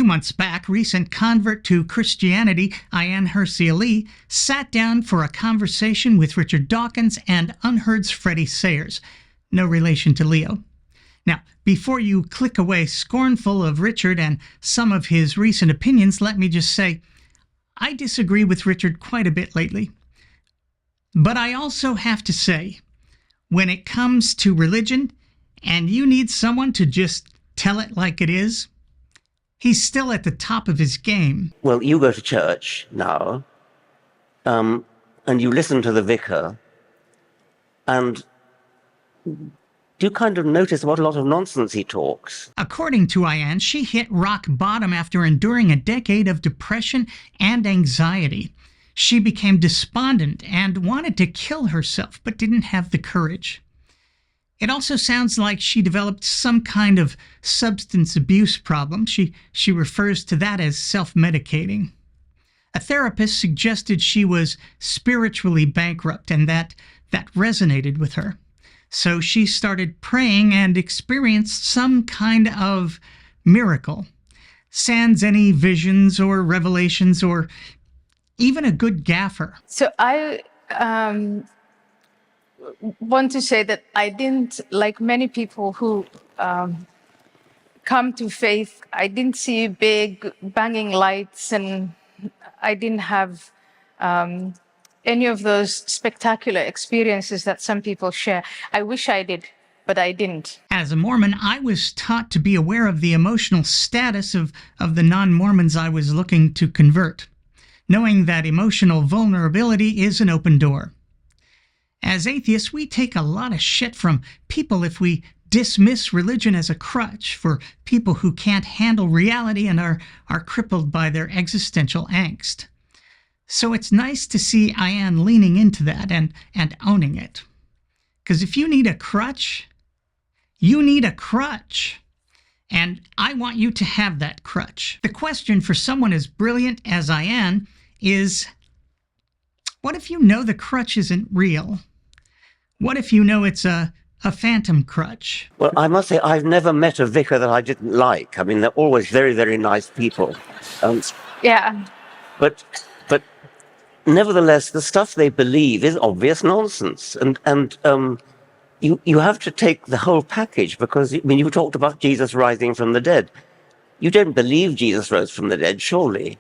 months back, recent convert to Christianity, Ayaan Lee, sat down for a conversation with Richard Dawkins and Unheard's Freddie Sayers. No relation to Leo. Now, before you click away scornful of Richard and some of his recent opinions, let me just say, I disagree with Richard quite a bit lately. But I also have to say, when it comes to religion, and you need someone to just tell it like it is, he's still at the top of his game. Well, you go to church now, and you listen to the vicar, and you kind of notice what a lot of nonsense he talks. According to Ayaan, she hit rock bottom after enduring a decade of depression and anxiety. She became despondent and wanted to kill herself, but didn't have the courage. It also sounds like she developed some kind of substance abuse problem. She refers to that as self-medicating. A therapist suggested she was spiritually bankrupt, and that resonated with her. So she started praying and experienced some kind of miracle. Sans any visions or revelations or even a good gaffer. So I want to say that I didn't, like many people who come to faith, I didn't see big banging lights, and I didn't have any of those spectacular experiences that some people share. I wish I did, but I didn't. As a Mormon, I was taught to be aware of the emotional status of the non-Mormons I was looking to convert, knowing that emotional vulnerability is an open door. As atheists, we take a lot of shit from people if we dismiss religion as a crutch for people who can't handle reality and are crippled by their existential angst. So it's nice to see Ayaan leaning into that and owning it. Because if you need a crutch, you need a crutch. And I want you to have that crutch. The question for someone as brilliant as Ayaan is, what if you know the crutch isn't real? What if you know it's a phantom crutch? Well, I must say, I've never met a vicar that I didn't like. I mean, they're always very, very nice people. Yeah. But nevertheless, the stuff they believe is obvious nonsense. And you have to take the whole package, because, I mean, you talked about Jesus rising from the dead. You don't believe Jesus rose from the dead, surely?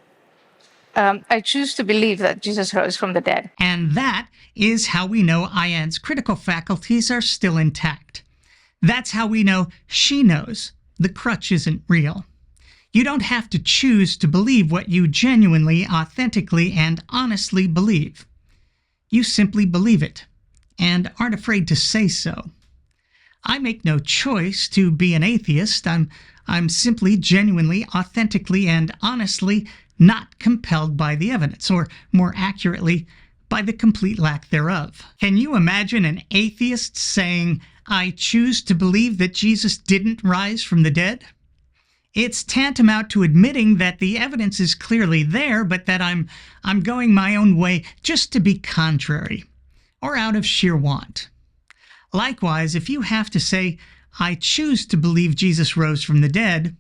I choose to believe that Jesus rose from the dead. And that is how we know Ayaan's critical faculties are still intact. That's how we know she knows the crutch isn't real. You don't have to choose to believe what you genuinely, authentically, and honestly believe. You simply believe it, and aren't afraid to say so. I make no choice to be an atheist. I'm simply genuinely, authentically, and honestly not compelled by the evidence, or more accurately, by the complete lack thereof. Can you imagine an atheist saying, I choose to believe that Jesus didn't rise from the dead? It's tantamount to admitting that the evidence is clearly there, but that I'm going my own way just to be contrary, or out of sheer want. Likewise, if you have to say, I choose to believe Jesus rose from the dead,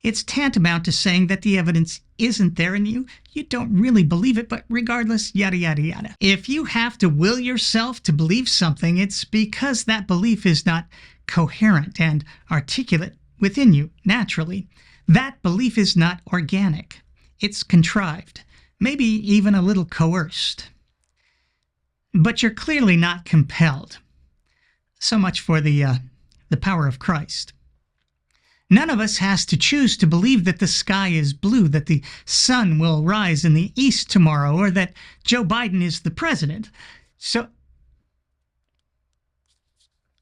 it's tantamount to saying that the evidence isn't there and you don't really believe it, but regardless, yada, yada, yada. If you have to will yourself to believe something, it's because that belief is not coherent and articulate within you naturally. That belief is not organic. It's contrived, maybe even a little coerced. But you're clearly not compelled. So much for the power of Christ. None of us has to choose to believe that the sky is blue, that the sun will rise in the east tomorrow, or that Joe Biden is the president. So,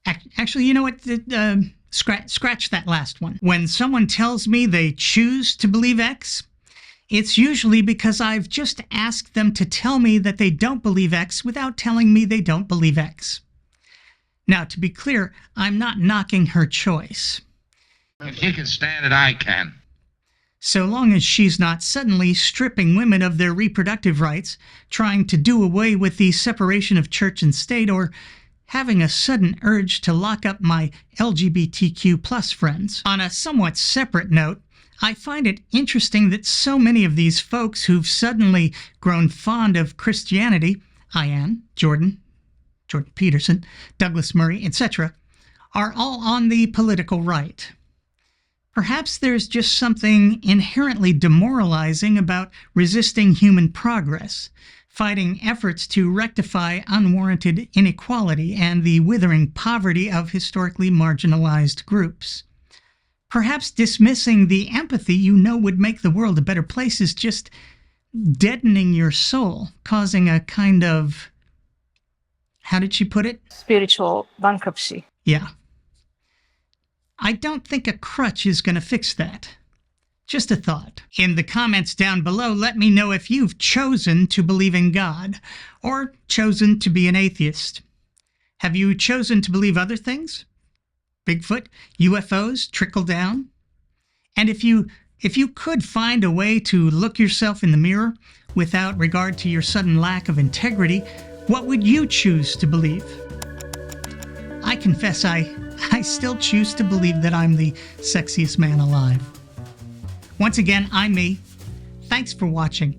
actually, you know what? Scratch that last one. When someone tells me they choose to believe X, it's usually because I've just asked them to tell me that they don't believe X without telling me they don't believe X. Now, to be clear, I'm not knocking her choice. If she can stand it, I can. So long as she's not suddenly stripping women of their reproductive rights, trying to do away with the separation of church and state, or having a sudden urge to lock up my LGBTQ+ friends. On a somewhat separate note, I find it interesting that so many of these folks who've suddenly grown fond of Christianity, Ayaan, Jordan Peterson, Douglas Murray, etc., are all on the political right. Perhaps there's just something inherently demoralizing about resisting human progress, fighting efforts to rectify unwarranted inequality and the withering poverty of historically marginalized groups. Perhaps dismissing the empathy you know would make the world a better place is just deadening your soul, causing a kind of, how did she put it? Spiritual bankruptcy. Yeah. I don't think a crutch is going to fix that. Just a thought. In the comments down below, let me know if you've chosen to believe in God or chosen to be an atheist. Have you chosen to believe other things? Bigfoot, UFOs, trickle down? And if you could find a way to look yourself in the mirror without regard to your sudden lack of integrity, what would you choose to believe? I confess I still choose to believe that I'm the sexiest man alive. Once again, I'm me. Thanks for watching.